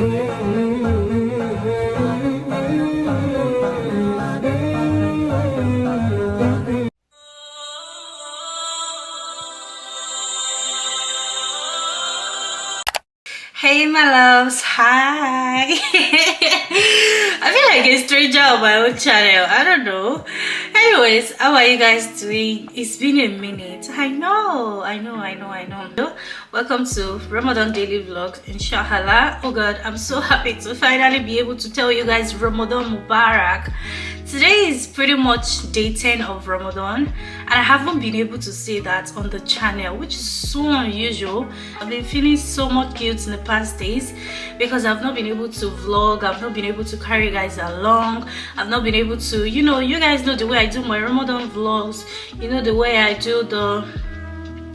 Hey my loves, hi. I feel like a stranger on my own channel. I don't know. Anyways, how are you guys doing? It's been a minute. I know. Welcome to Ramadan daily vlogs, inshallah. Oh god, I'm so happy to finally be able to tell you guys Ramadan Mubarak. Today is pretty much day 10 of Ramadan, and I haven't been able to say that on the channel, which is so unusual. I've been feeling so much guilt in the past days because I've not been able to vlog, I've not been able to carry you guys along, I've not been able to, you guys know the way I do my Ramadan vlogs, the way I do the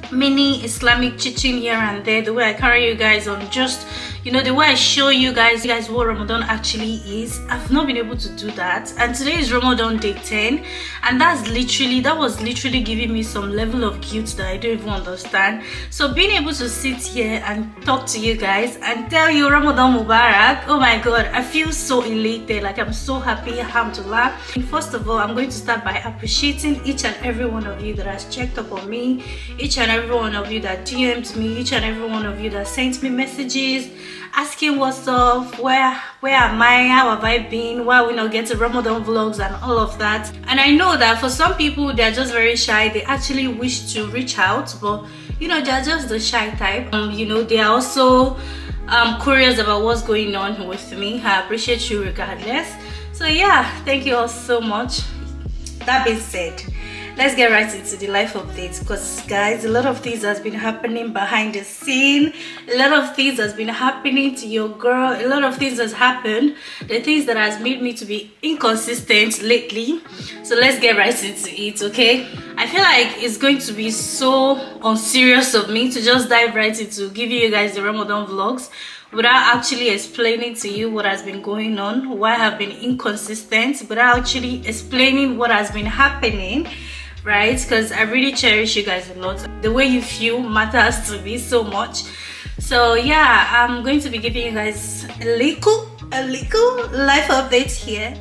mini Islamic teaching here and there, the way I carry you guys on, just the way I show you guys what Ramadan actually is. I've not been able to do that, and today is Ramadan day 10, and that was literally giving me some level of guilt that I don't even understand. So being able to sit here and talk to you guys and tell you Ramadan Mubarak, oh my god, I feel so elated. Like, I'm so happy, alhamdulillah. First of all, I'm going to start by appreciating each and every one of you that has checked up on me, each and every one of you that DM'd me, each and every one of you that sent me messages asking what's up, where am I, how have I been, why are we not getting Ramadan vlogs and all of that. And I know that for some people, they're just very shy. They actually wish to reach out, but they're just the shy type. They are also curious about what's going on with me. I appreciate you regardless. So yeah, thank you all so much. That being said, let's get right into the life updates, because guys, a lot of things has been happening behind the scene. A lot of things has been happening to your girl. A lot of things has happened, the things that has made me to be inconsistent lately. So let's get right into it, okay? I feel like it's going to be so unserious of me to just dive right into giving you guys the Ramadan vlogs without actually explaining to you what has been going on, why I have been inconsistent, without actually explaining what has been happening, right? Because I really cherish you guys a lot. The way you feel matters to me so much. So yeah, I'm going to be giving you guys a little life update here.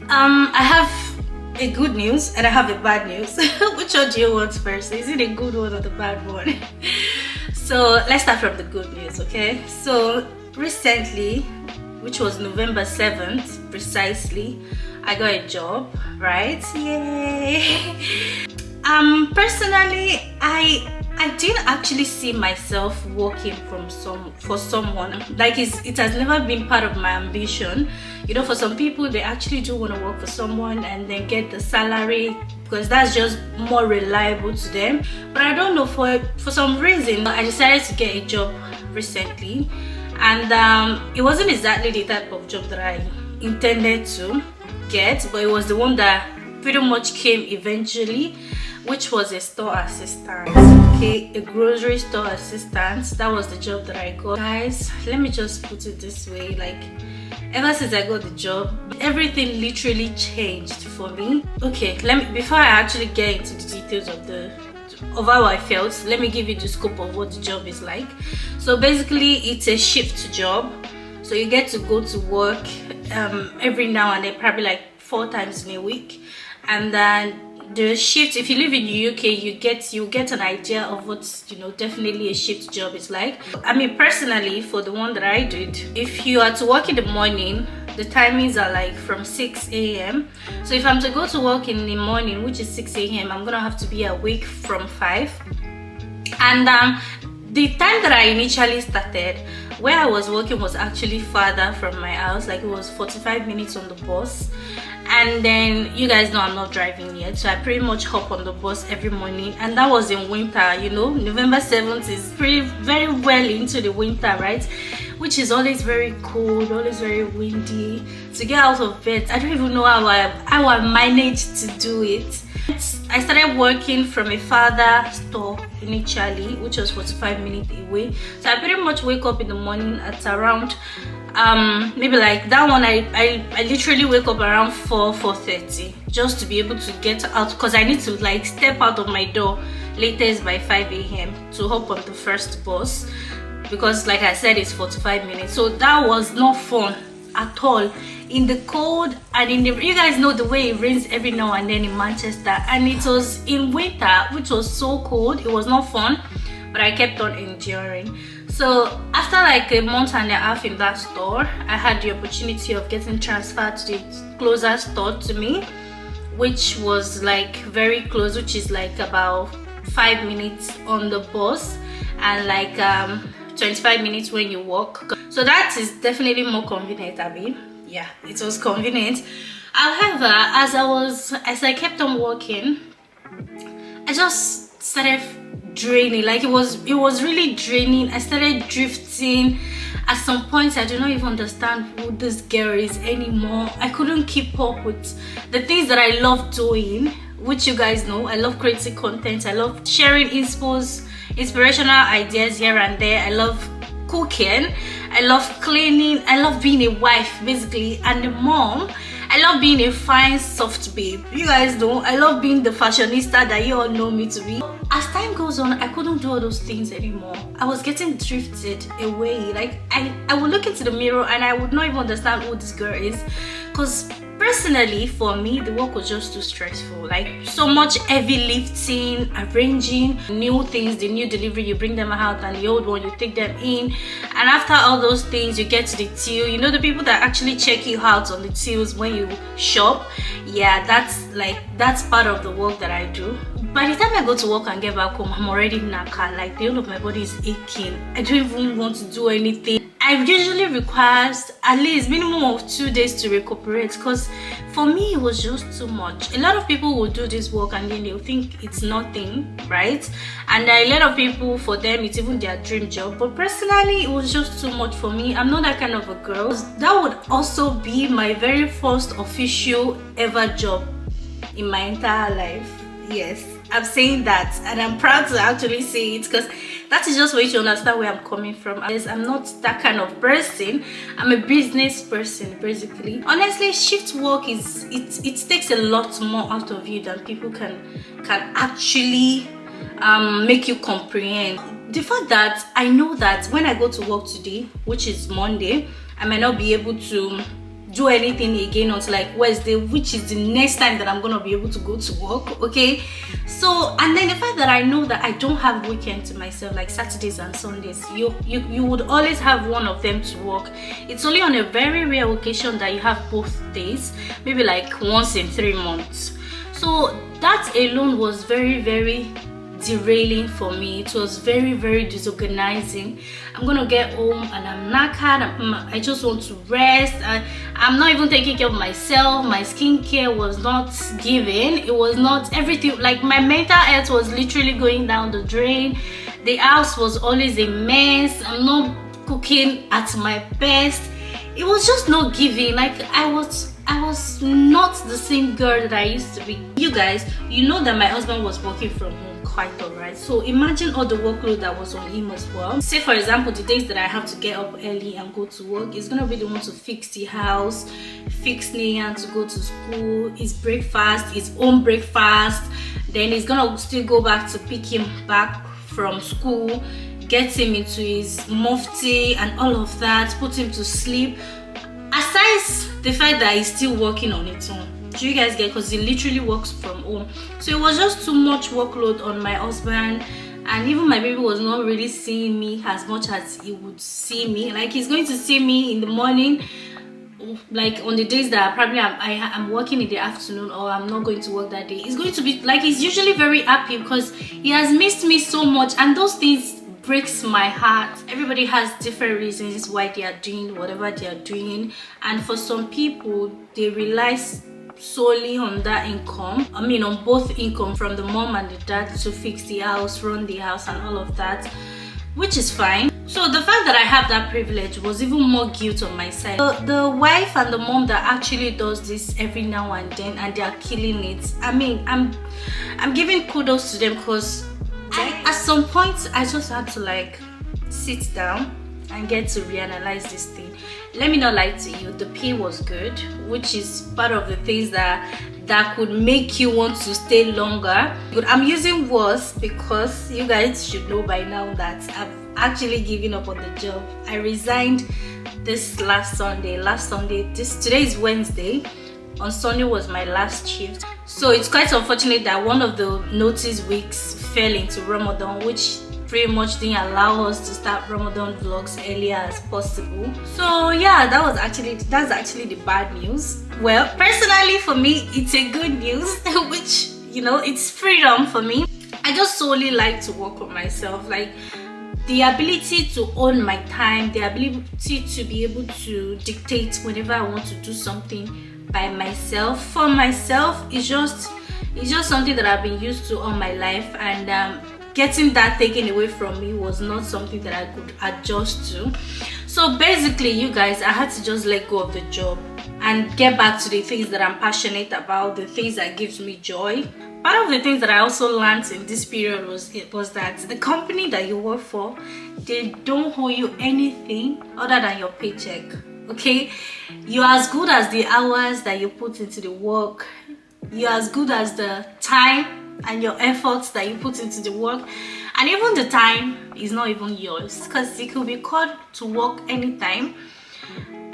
I have a good news and I have a bad news. Which one do you want first? Is it a good one or the bad one? So let's start from the good news, okay? So recently, which was November 7th precisely, I got a job, right? Yay! Personally, I didn't actually see myself working for someone. Like, it has never been part of my ambition. For some people, they actually do want to work for someone and then get the salary because that's just more reliable to them. But I don't know, for some reason, I decided to get a job recently, and it wasn't exactly the type of job that I intended to get, but it was the one that pretty much came eventually, which was a store assistant, okay, a grocery store assistant. That was the job that I got. Guys, let me just put it this way, like, ever since I got the job, everything literally changed for me. Okay, before I actually get into the details of how I felt, let me give you the scope of what the job is like. So basically, it's a shift job. So you get to go to work every now and then, probably like 4 times in a week, and then the shift, if you live in the UK, you get an idea of what definitely a shift job is like. I mean, personally, for the one that I did, if you are to work in the morning, the timings are like from 6 a.m. So if I'm to go to work in the morning, which is 6 a.m., I'm gonna have to be awake from 5. And the time that I initially started, where I was working was actually farther from my house. Like, it was 45 minutes on the bus. And then, you guys know I'm not driving yet, so I pretty much hop on the bus every morning, and that was in winter. November 7th is very well into the winter, right? Which is always very cold, always very windy. To get out of bed, I don't even know how I managed to do it. I started working from a farther store initially, which was 45 minutes away. So I pretty much wake up in the morning at around maybe like that one, I literally wake up around 4:30 just to be able to get out, because I need to like step out of my door latest by 5 a.m. to hop on the first bus. because like I said, it's 45 minutes. So that was not fun at all, in the cold. And in the, you guys know the way it rains every now and then in Manchester, and it was in winter, which was so cold. It was not fun, but I kept on enduring. So after like a month and a half in that store, I had the opportunity of getting transferred to the closest store to me, which was like very close, which is like about 5 minutes on the bus and like 25 minutes when you walk. So that is definitely more convenient. I mean, yeah, it was convenient. However, as I kept on walking, I just started draining. Like it was really draining. I started drifting. At some point, I do not even understand who this girl is anymore. I couldn't keep up with the things that I love doing, which you guys know. I love creating content. I love sharing inspirational ideas here and there. I love cooking. I love cleaning. I love being a wife, basically, and a mom. I love being a fine, soft babe. You guys know I love being the fashionista that you all know me to be. As time goes on, I couldn't do all those things anymore. I was getting drifted away. Like I would look into the mirror and I would not even understand who this girl is, because personally for me the work was just too stressful. Like so much heavy lifting, arranging new things, the new delivery, you bring them out, and the old one you take them in, and after all those things you get to the till. You know, the people that actually check you out on the tills when you shop. Yeah, that's part of the work that I do. By the time I go to work and get back home, I'm already knackered. Like the whole of my body is aching. I don't even want to do anything. I usually requires at least minimum of 2 days to recuperate, because for me it was just too much. A lot of people will do this work and then they'll think it's nothing, right? And a lot of people, for them it's even their dream job. But personally it was just too much for me. I'm not that kind of a girl. That would also be my very first official ever job in my entire life. Yes, I'm saying that, and I'm proud to actually say it, because that is just for you to understand where I'm coming from. I'm not that kind of person. I'm a business person, basically. Honestly, shift work it takes a lot more out of you than people can actually make you comprehend. The fact that I know that when I go to work today, which is Monday, I might not be able to do anything again until like Wednesday, which is the next time that I'm gonna be able to go to work. Okay, so, and then the fact that I know that I don't have weekend to myself, like Saturdays and Sundays. You would always have one of them to work. It's only on a very rare occasion that you have both days, maybe like once in 3 months. So that alone was very, very derailing for me. It was very, very disorganizing. I'm gonna get home and I'm knackered. I just want to rest. I'm not even taking care of myself. My skincare was not giving. It was not everything. Like my mental health was literally going down the drain. The house was always a mess. I'm not cooking at my best. It was just not giving. Like I was not the same girl that I used to be. You guys, you know that my husband was working from home quite alright. So imagine all the workload that was on him as well. Say for example, the days that I have to get up early and go to work, he's gonna be the one to fix the house, fix Nian to go to school, his breakfast, his own breakfast. Then he's gonna still go back to pick him back from school, get him into his mufti and all of that, put him to sleep. Aside the fact that he's still working on its own. Do you guys get? Because he literally works from home. So it was just too much workload on my husband, and even my baby was not really seeing me as much as he would see me. Like he's going to see me in the morning, like on the days that probably I'm working in the afternoon, or I'm not going to work that day. He's going to be like, he's usually very happy because he has missed me so much, and those things breaks my heart. Everybody has different reasons why they are doing whatever they are doing, and for some people they rely solely on that income. I mean on both income from the mom and the dad to fix the house, run the house and all of that, which is fine. So the fact that I have that privilege was even more guilt on my side. The wife and the mom that actually does this every now and then, and they are killing it. I mean, I'm giving kudos to them, because at some point I just had to like sit down and get to reanalyze this thing. Let me not lie to you, the pay was good, which is part of the things that could make you want to stay longer. But I'm using was because you guys should know by now that actually giving up on the job. I resigned this last Sunday. Today is Wednesday. On Sunday was my last shift. So it's quite unfortunate that one of the notice weeks fell into Ramadan, which pretty much didn't allow us to start Ramadan vlogs earlier as possible. So yeah, that's actually the bad news. Well, personally for me, it's a good news, which, you know, it's freedom for me. I just solely like to work on myself, like the ability to own my time, the ability to be able to dictate whenever I want to do something by myself, for myself, is just something that I've been used to all my life, and getting that taken away from me was not something that I could adjust to. So basically, you guys, I had to just let go of the job and get back to the things that I'm passionate about, the things that gives me joy. Part of the things that I also learned in this period was that the company that you work for, they don't owe you anything other than your paycheck. Okay, you're as good as the hours that you put into the work. You're as good as the time and your efforts that you put into the work. And even the time is not even yours, because you could be called to work anytime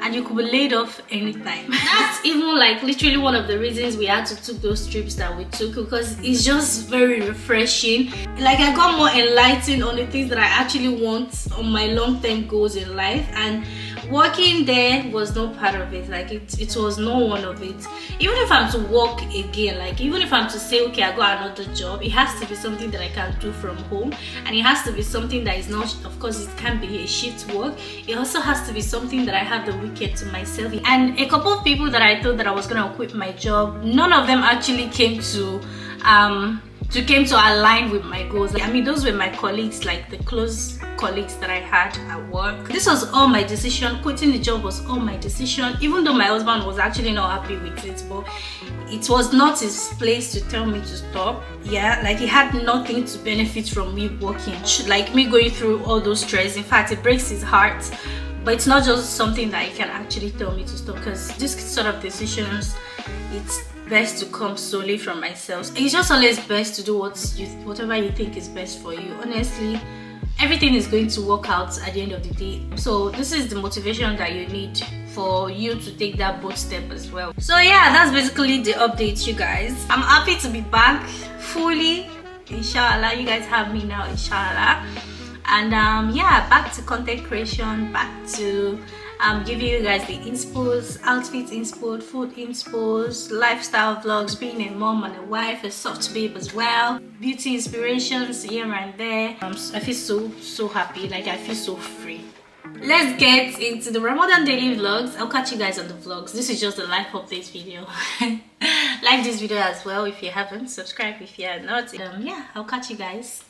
and you could be laid off anytime. That's even like literally one of the reasons we had to take those trips that we took, because it's just very refreshing. Like, I got more enlightened on the things that I actually want on my long-term goals in life, and working there was no part of it. Like, it was no one of it. Even if I'm to work again, like even if I'm to say, okay, I got another job, it has to be something that I can do from home, and it has to be something that is not, of course, it can't be a shift work. It also has to be something that I have the weekend to myself. And a couple of people that I thought that I was gonna quit my job, none of them actually came to align with my goals. Like, I mean, those were my colleagues, like the close colleagues that I had at work. This was all my decision. Quitting the job was all my decision, even though my husband was actually not happy with it, but it was not his place to tell me to stop. Yeah, like, he had nothing to benefit from me working, like me going through all those stress. In fact, it breaks his heart. But it's not just something that he can actually tell me to stop, because this sort of decisions, it's best to come solely from myself. It's just always best to do whatever you think is best for you. Honestly, everything is going to work out at the end of the day. So this is the motivation that you need for you to take that bold step as well. So yeah, that's basically the update, you guys. I'm happy to be back fully, inshallah. You guys have me now, inshallah. And yeah, back to content creation, back to giving you guys the inspos, outfit inspo, food inspos, lifestyle vlogs, being a mom and a wife, a soft babe as well, beauty inspirations here and there. I feel so happy, like I feel so free. Let's get into the Ramadan daily vlogs. I'll catch you guys on the vlogs. This is just a life update video. Like this video as well if you haven't, subscribe if you are not. Yeah, I'll catch you guys.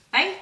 Bye.